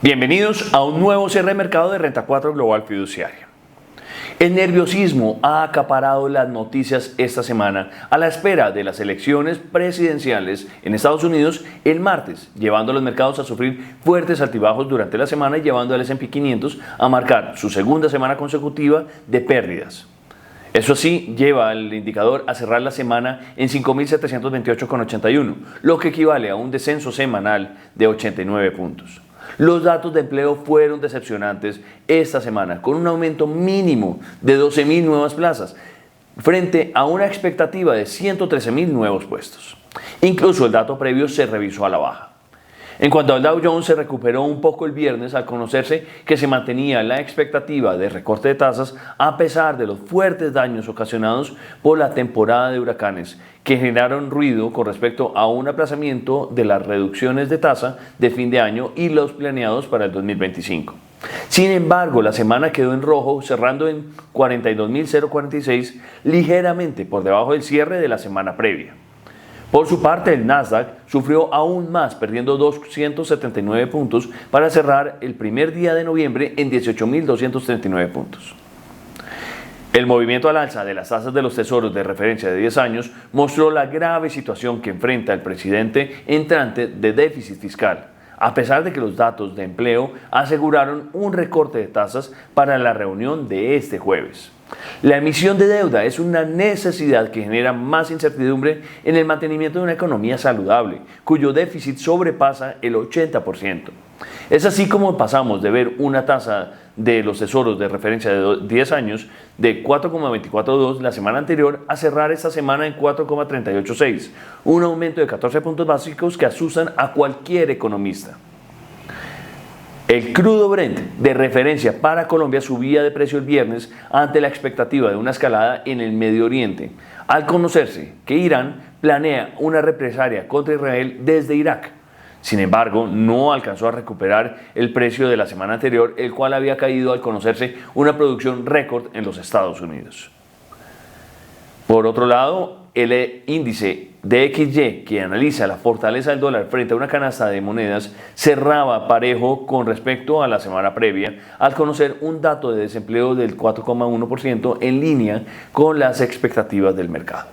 Bienvenidos a un nuevo cierre de mercado de Renta 4 Global Fiduciaria. El nerviosismo ha acaparado las noticias esta semana a la espera de las elecciones presidenciales en Estados Unidos el martes, llevando a los mercados a sufrir fuertes altibajos durante la semana y llevando al S&P 500 a marcar su segunda semana consecutiva de pérdidas. Eso sí, lleva al indicador a cerrar la semana en 5.728,81, lo que equivale a un descenso semanal de 89 puntos. Los datos de empleo fueron decepcionantes esta semana, con un aumento mínimo de 12.000 nuevas plazas, frente a una expectativa de 113.000 nuevos puestos. Incluso el dato previo se revisó a la baja. En cuanto al Dow Jones, se recuperó un poco el viernes al conocerse que se mantenía la expectativa de recorte de tasas a pesar de los fuertes daños ocasionados por la temporada de huracanes que generaron ruido con respecto a un aplazamiento de las reducciones de tasa de fin de año y los planeados para el 2025. Sin embargo, la semana quedó en rojo, cerrando en 42.046, ligeramente por debajo del cierre de la semana previa. Por su parte, el Nasdaq sufrió aún más, perdiendo 279 puntos para cerrar el primer día de noviembre en 18.239 puntos. El movimiento al alza de las tasas de los tesoros de referencia de 10 años mostró la grave situación que enfrenta el presidente entrante de déficit fiscal, a pesar de que los datos de empleo aseguraron un recorte de tasas para la reunión de este jueves. La emisión de deuda es una necesidad que genera más incertidumbre en el mantenimiento de una economía saludable, cuyo déficit sobrepasa el 80%. Es así como pasamos de ver una tasa de los tesoros de referencia de 10 años de 4,242 la semana anterior a cerrar esta semana en 4,386, un aumento de 14 puntos básicos que asustan a cualquier economista. El crudo Brent de referencia para Colombia subía de precio el viernes ante la expectativa de una escalada en el Medio Oriente, al conocerse que Irán planea una represalia contra Israel desde Irak. Sin embargo, no alcanzó a recuperar el precio de la semana anterior, el cual había caído al conocerse una producción récord en los Estados Unidos. Por otro lado, el índice DXY, que analiza la fortaleza del dólar frente a una canasta de monedas, cerraba parejo con respecto a la semana previa, al conocer un dato de desempleo del 4,1% en línea con las expectativas del mercado.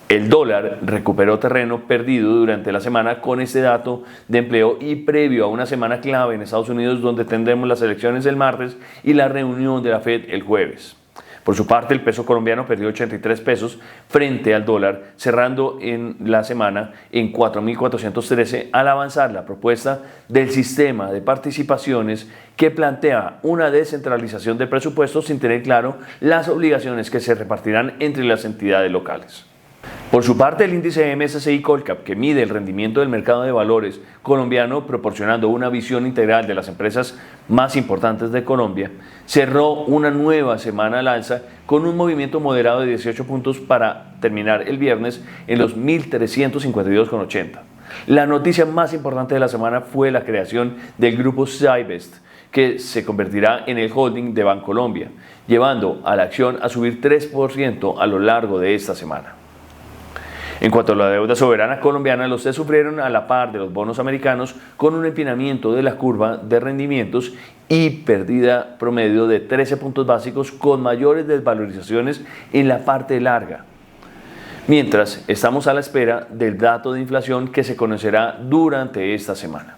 El dólar recuperó terreno perdido durante la semana con este dato de empleo y previo a una semana clave en Estados Unidos, donde tendremos las elecciones el martes y la reunión de la Fed el jueves. Por su parte, el peso colombiano perdió 83 pesos frente al dólar, cerrando en la semana en 4.413 al avanzar la propuesta del sistema de participaciones que plantea una descentralización del presupuesto sin tener claro las obligaciones que se repartirán entre las entidades locales. Por su parte, el índice MSCI Colcap, que mide el rendimiento del mercado de valores colombiano proporcionando una visión integral de las empresas más importantes de Colombia, cerró una nueva semana al alza con un movimiento moderado de 18 puntos para terminar el viernes en los 1.352,80. La noticia más importante de la semana fue la creación del grupo Cybest, que se convertirá en el holding de Bancolombia, llevando a la acción a subir 3% a lo largo de esta semana. En cuanto a la deuda soberana colombiana, los CES sufrieron a la par de los bonos americanos con un empinamiento de la curva de rendimientos y pérdida promedio de 13 puntos básicos con mayores desvalorizaciones en la parte larga. Mientras estamos a la espera del dato de inflación que se conocerá durante esta semana.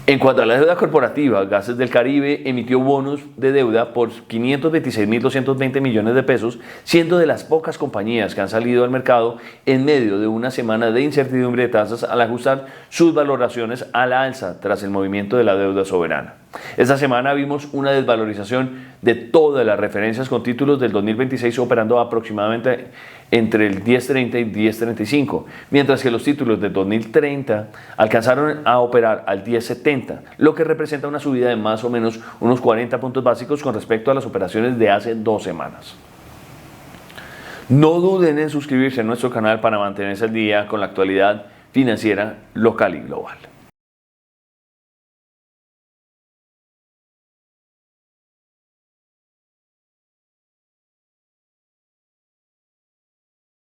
En cuanto a la deuda corporativa, Gases del Caribe emitió bonos de deuda por 526.220 millones de pesos, siendo de las pocas compañías que han salido al mercado en medio de una semana de incertidumbre de tasas al ajustar sus valoraciones a la alza tras el movimiento de la deuda soberana. Esta semana vimos una desvalorización de todas las referencias con títulos del 2026 operando aproximadamente entre el 10.30 y 10.35, mientras que los títulos del 2030 alcanzaron a operar al 10.70, lo que representa una subida de más o menos unos 40 puntos básicos con respecto a las operaciones de hace 2 semanas. No duden en suscribirse a nuestro canal para mantenerse al día con la actualidad financiera local y global.